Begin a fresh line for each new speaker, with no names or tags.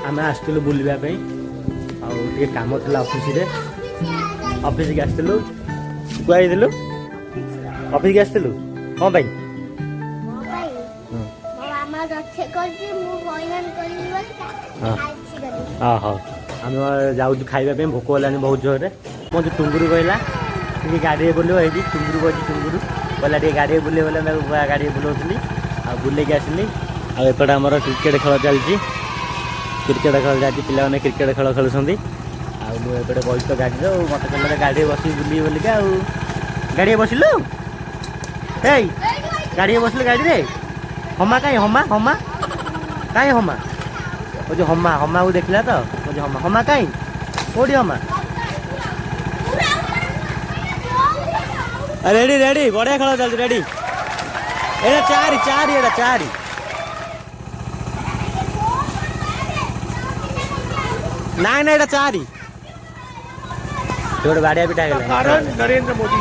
आम आसलु बुलवाई कम था ऑफिस के आसलु गुआईलु ऑफिस के आसलु कौन भाई हाँ हाँ आम जाऊँ खाइबा भोक होलानी बहुत जोर मो जो टुंगुरु कहला गाड़ी बुले टुंगुरु कही टुंगुरु कहला गाड़ी बुले गाड़ी बुलाऊली आ बुले आसली आपटे आम क्रिकेट खेल चलती क्रिकेट खेल जाती पे क्रिकेट खेल खेलुँच आउटे बस तो गाड़ी मत कहले गाड़ी बस बुल बोलिका गाड़ी बसिलु हे गाड़ी बसिलु गाड़ी रे हमा कहीं हमा हमा कहीं हमा जो हमा हमा को देखला तो हमा हमा कहीं कौटी हमा रेडी रेडी बढ़िया खेल चलती रेडी एटा चारि चारि एटा चारि ना ना एटा चारि गोटे बाड़िया पिटा नरेंद्र मोदी